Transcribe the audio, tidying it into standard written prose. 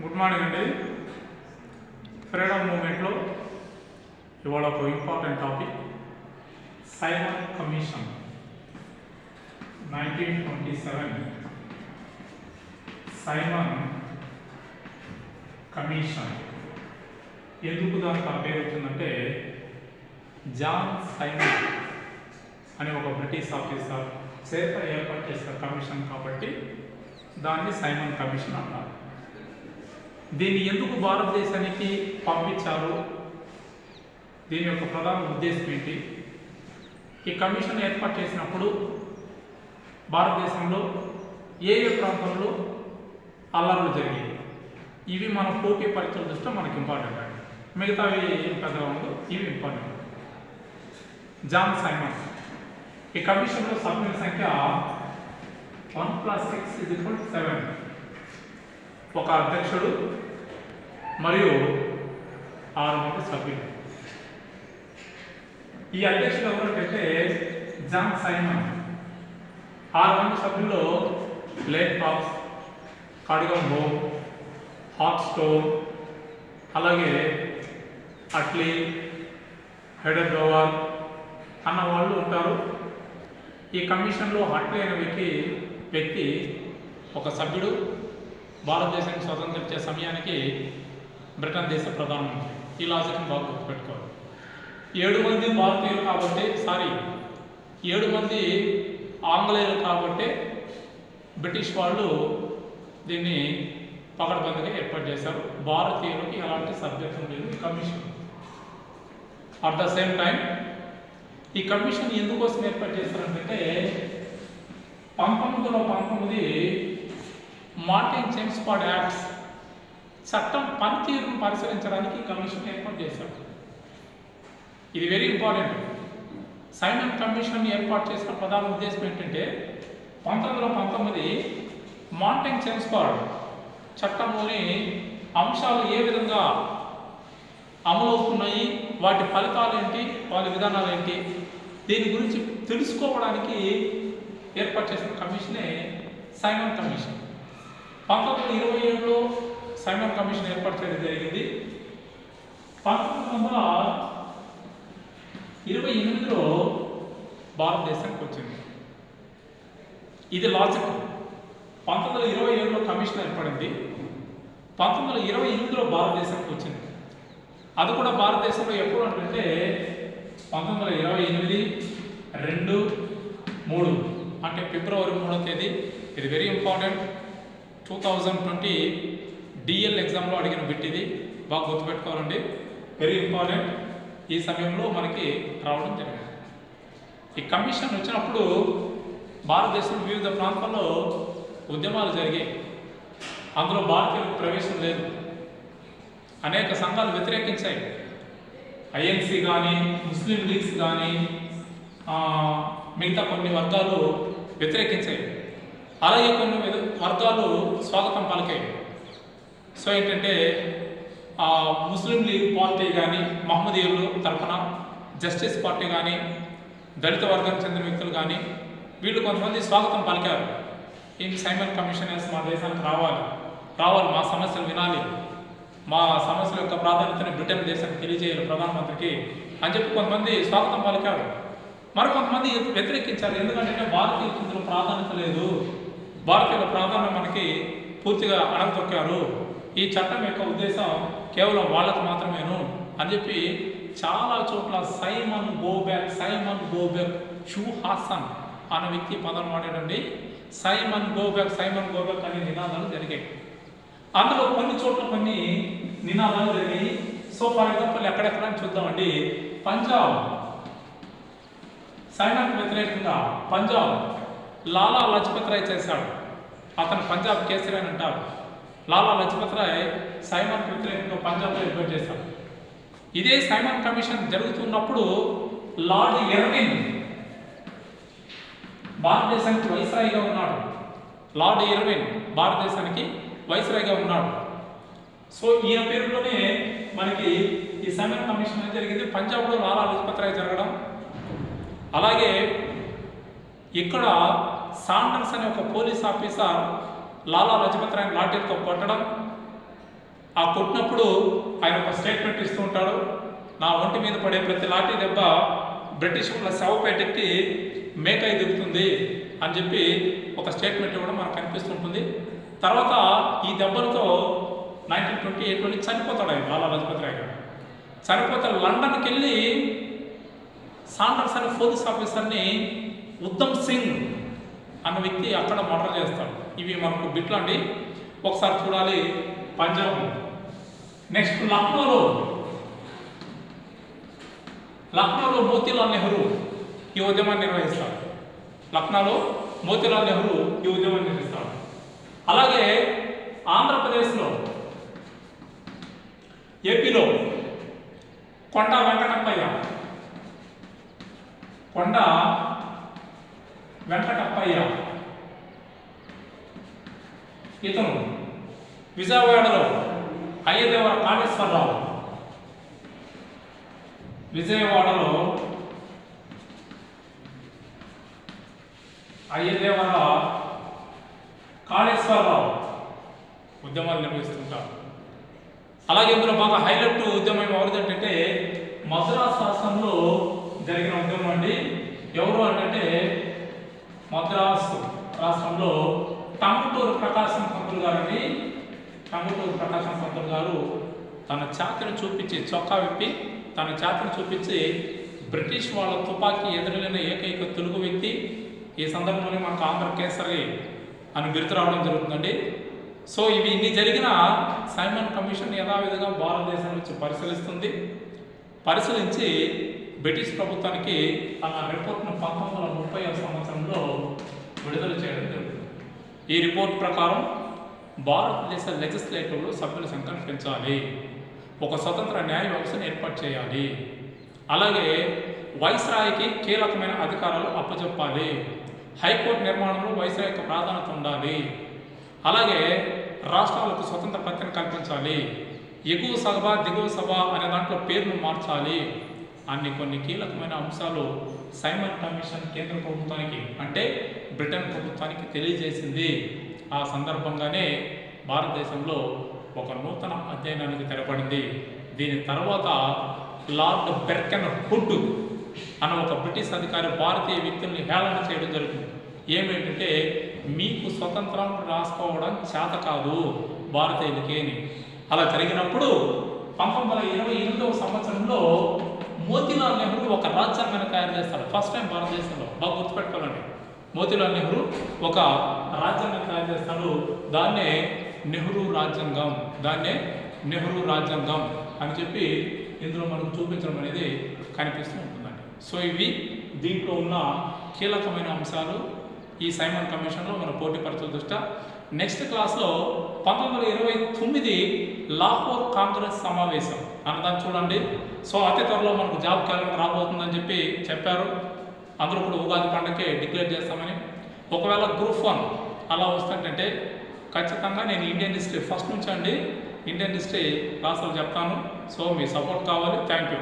Good morning అండి. Freedom మూవ్మెంట్లో ఇవాళ ఒక important topic Simon commission 1927. Simon commission ఎందుకు దానికి ఆ పేరు వచ్చిందంటే జాన్ సైమన్ అనే ఒక బ్రిటిష్ ఆఫీసర్ చేత ఏర్పాటు చేసిన కమిషన్ కాబట్టి దాన్ని సైమన్ కమిషన్ అంటారు. దీన్ని ఎందుకు భారతదేశానికి పంపించారు, దీని యొక్క ప్రధాన ఉద్దేశం ఏంటి, ఈ కమిషన్ ఏర్పాటు చేసినప్పుడు భారతదేశంలో ఏ ఏ ప్రాంతంలో అల్లర్లు జరిగాయి, ఇవి మన పోటీ పరీక్షల దృష్ట్యా మనకి ఇంపార్టెంట్ అండి. మిగతావి ఏం పెద్దగా ఉండదు, ఇవి ఇంపార్టెంట్. జాన్ సైమన్ ఈ కమిషన్లో సభ్యుల సంఖ్య 1+6 = 7. ఒక అధ్యక్షుడు మరియు 6 మంది సభ్యులు. ఈ అధ్యక్షుడు ఎవరంటే జాన్ సైమన్. 6 మంది సభ్యుల్లో లేట్ పాప్స్, కార్డిగన్ బోమ్, హాక్స్టోన్, అలాగే అట్లీ, హెడర్ డోవర్ అన్న వాళ్ళు ఉంటారు. ఈ కమిషన్లో అట్లీ అనే వ్యక్తి ఒక సభ్యుడు. భారతదేశానికి స్వతంత్రం ఇచ్చే సమయానికి బ్రిటన్ దేశ ప్రధానమంత్రి. ఈ లాజిక్ని బాగా గుర్తుపెట్టుకోవాలి. 7 మంది భారతీయులు కాబట్టి 7 మంది ఆంగ్లేయులు కాబట్టి బ్రిటిష్ వాళ్ళు దీన్ని పకడ్బందీగా ఏర్పాటు చేశారు. భారతీయులకి ఎలాంటి సభ్యత్వం లేదు ఈ commission. At the same time ఈ కమిషన్ ఎందుకోసం ఏర్పాటు చేస్తారంటే 1919 మార్టిన్ చెమ్స్ఫోర్డ్ యాక్ట్స్ చట్టం పనితీరును పరిశీలించడానికి కమిషన్ ఏర్పాటు చేశారు. ఇది వెరీ ఇంపార్టెంట్. సైమన్ కమిషన్ ఏర్పాటు చేసిన ప్రధాన ఉద్దేశం ఏంటంటే 1919 మార్టిన్ చెమ్స్ఫోర్డ్ చట్టంలోని అంశాలు ఏ విధంగా అమలవుతున్నాయి, వాటి ఫలితాలు ఏంటి, వాటి విధానాలు ఏంటి, దీని గురించి తెలుసుకోవడానికి ఏర్పాటు చేసిన కమిషనే సైమన్ కమిషన్. 1927లో సైమన్ కమిషన్ ఏర్పాటు చేయడం జరిగింది. 1928లో భారతదేశానికి వచ్చింది. ఇది లాజిక్. 1927లో కమిషన్ ఏర్పడింది, 1928లో భారతదేశానికి వచ్చింది. అది కూడా భారతదేశంలో ఎప్పుడు అంటే 1928, 2, 3 అంటే ఫిబ్రవరి 3వ తేదీ. ఇది వెరీ ఇంపార్టెంట్. 2020 డిఎల్ ఎగ్జామ్లో అడిగిన బిట్ ఇది, బాగా గుర్తుపెట్టుకోవాలండి. Very important. ఈ సమయంలో మనకి రావడం జరిగింది. ఈ కమిషన్ వచ్చినప్పుడు భారతదేశంలో వివిధ ప్రాంతాల్లో ఉద్యమాలు జరిగాయి. అందులో భారతీయులకు ప్రవేశం లేదు. అనేక సంఘాలు వ్యతిరేకించాయి. ఐఎన్సీ కానీ, ముస్లిం లీగ్స్ కానీ, మిగతా కొన్ని వర్గాలు వ్యతిరేకించాయి. అలాగే కొన్ని వర్గాలు స్వాగతం పలికాయి. సో ఏంటంటే ముస్లిం లీగ్ పార్టీ కానీ, మహమ్మదీయులు తరఫున జస్టిస్ పార్టీ కానీ, దళిత వర్గానికి చెందిన వ్యక్తులు కానీ, వీళ్ళు కొంతమంది స్వాగతం పలికారు. ఈ సైమన్ కమిషన్ మా దేశానికి రావాలి, మా సమస్యలు వినాలి, మా సమస్యల యొక్క ప్రాధాన్యతని బ్రిటన్ దేశానికి తెలియజేయాలి ప్రధానమంత్రికి అని చెప్పి కొంతమంది స్వాగతం పలికారు. మరికొంతమంది వ్యతిరేకించారు. ఎందుకంటే భారతీయులకు ఇందులో ప్రాధాన్యత లేదు, భారతీయుల ప్రాధాన్యం మనకి పూర్తిగా అడగతొక్కారు, ఈ చట్టం యొక్క ఉద్దేశం కేవలం వాళ్ళకు మాత్రమేను అని చెప్పి చాలా చోట్ల Simon go back shoe Haasan అనే వ్యక్తి పదం వాడాడండి. సైమన్ గో బ్యాక్ అనే నినాదాలు జరిగాయి. అందులో కొన్ని చోట్ల కొన్ని నినాదాలు జరిగాయి. సో ఫర్ ఎగ్జాంపుల్ ఎక్కడెక్కడ చూద్దామండి. పంజాబ్ సైమన్కు వ్యతిరేకంగా పంజాబ్ లాలా లజపత్ రాయ్ చేశాడు. అతను పంజాబ్ కేసరి అని అంటారు. లాలా లజపత్ రాయ్ సైమన్కు వ్యతిరేకంగా పంజాబ్లో ఏర్పాటు చేశాడు. ఇదే సైమన్ కమిషన్ జరుగుతున్నప్పుడు లార్డ్ ఇర్విన్ భారతదేశానికి వైస్రాయ్గా ఉన్నాడు. లార్డ్ ఇర్విన్ భారతదేశానికి వైస్రాయ్గా ఉన్నాడు. సో ఈయన పేరులోనే మనకి ఈ సైమన్ కమిషన్ అనేది జరిగింది. పంజాబ్లో లాలా లజపత్ రాయ్ జరగడం, అలాగే ఇక్కడ సాండర్స్ అనే ఒక పోలీస్ ఆఫీసర్ లాలా లజపత్ రాయ్ లాఠీలతో కొట్టడం, ఆ కొట్టినప్పుడు ఆయన ఒక స్టేట్మెంట్ ఇస్తూ ఉంటాడు, నా ఒంటి మీద పడే ప్రతి లాఠీ దెబ్బ బ్రిటిష్ వాళ్ళ శవపేటకి మేకై దిగుతుంది అని చెప్పి ఒక స్టేట్మెంట్ ఇవ్వడం మనకు కనిపిస్తుంటుంది. తర్వాత ఈ దెబ్బలతో 1928లో చనిపోతాడు ఆయన, లాలా లజపత్ రాయ్ గారు. చనిపోతే లండన్కి వెళ్ళి సాండర్స్ అనే పోలీస్ ఆఫీసర్ని ఉద్దమ్ సింగ్ అన్న వ్యక్తి అక్కడ మర్డర్ చేస్తాడు. ఇవి మనకు బిట్లు అండి, ఒకసారి చూడాలి. పంజాబ్. నెక్స్ట్ లక్నోలో మోతీలాల్ నెహ్రూ ఈ ఉద్యమాన్ని నిర్వహిస్తాడు. లక్నోలో మోతీలాల్ నెహ్రూ ఈ ఉద్యమాన్ని నిర్వహిస్తాడు. అలాగే ఆంధ్రప్రదేశ్లో, ఏపీలో కొండ వెంకటప్పయ్య ఇతను విజయవాడలో అయ్యదేవర కాళేశ్వరరావు, విజయవాడలో అయ్యదేవర కాళేశ్వరరావు ఉద్యమాలు నిర్వహిస్తుంటారు. అలాగే ఇందులో బాగా హైలైట్ ఉద్యమం ఎవరిదంటే మద్రాసు రాష్ట్రంలో జరిగిన ఉద్యమం అండి. ఎవరు అంటే మద్రాసు రాష్ట్రంలో టంగుటూరు ప్రకాశం పంతులు గారండి. టంగుటూరు ప్రకాశం పంతులు గారు తన ఛాతిని చూపించి, చొక్కా విప్పి తన ఛాతిని చూపించి బ్రిటిష్ వాళ్ళ తుపాకీ ఎదురులేని ఏకైక తెలుగు వ్యక్తి. ఈ సందర్భంలోనే మనకు ఆంధ్ర కేసరి అని బిరుదు రావడం జరుగుతుందండి. సో ఇవి ఇన్ని జరిగిన సైమన్ కమిషన్ యథావిధిగా భారతదేశం నుంచి పరిశీలించి బ్రిటిష్ ప్రభుత్వానికి తన రిపోర్ట్ను 1930వ సంవత్సరంలో విడుదల చేయడం జరుగుతుంది. ఈ రిపోర్ట్ ప్రకారం భారతదేశ లెజిస్లేటివ్లో సభ్యుల సంఖ్యను పెంచాలి, ఒక స్వతంత్ర న్యాయ వ్యవస్థను ఏర్పాటు చేయాలి, అలాగే వైస్రాయ్కి కీలకమైన అధికారాలు అప్పచెప్పాలి, హైకోర్టు నిర్మాణంలో వైస్రాయ్కి ప్రాధాన్యత ఉండాలి, అలాగే రాష్ట్రాలకు స్వతంత్ర ప్రతిని కల్పించాలి, ఎగువ సభ దిగువ సభ అనే దాంట్లో పేర్లు మార్చాలి అన్ని కొన్ని కీలకమైన అంశాలు సైమన్ కమిషన్ కేంద్ర ప్రభుత్వానికి అంటే బ్రిటన్ ప్రభుత్వానికి తెలియజేసింది. ఆ సందర్భంగానే భారతదేశంలో ఒక నూతన అధ్యయనానికి తెరపడింది. దీని తర్వాత లార్డ్ బెర్కెన్ హుడ్ అన్న ఒక బ్రిటిష్ అధికారి భారతీయ వ్యక్తుల్ని హేళన చేయడం జరుగుతుంది. ఏమేంటంటే మీకు స్వతంత్రం రాసుకోవడం చేత కాదు భారతీయులకి అని. అలా జరిగినప్పుడు 1928వ సంవత్సరంలో మోతీలాల్ నెహ్రూ ఒక రాజ్యాంగాన్ని తయారు చేస్తాడు. ఫస్ట్ టైం భారతదేశంలో, బాగా గుర్తుపెట్టుకోవాలండి. మోతీలాల్ నెహ్రూ ఒక రాజ్యాంగం తయారు చేస్తాడు. దాన్నే నెహ్రూ రాజ్యాంగం అని చెప్పి ఇందులో మనకు చూపించడం అనేది కనిపిస్తూ ఉంటుందండి. సో ఇవి దీంట్లో ఉన్న కీలకమైన అంశాలు ఈ సైమన్ కమిషన్లో మన పోటీ పరీక్షల దృష్ట్యా. నెక్స్ట్ క్లాస్లో 1929 లాహోర్ కాంగ్రెస్ సమావేశం అన్నదాన్ని చూడండి. సో అతి త్వరలో మనకు జాబ్ క్యాలెండర్ రాబోతుందని చెప్పారు. అందరూ కూడా ఉగాది పండుగకే డిక్లేర్ చేస్తామని. ఒకవేళ గ్రూప్ 1 అలా వస్తుంటే ఖచ్చితంగా నేను ఇండియన్ హిస్టరీ ఫస్ట్ నుంచి ఇండియన్ హిస్టరీ క్లాసులు చెప్తాను. సో మీ సపోర్ట్ కావాలి. Thank you.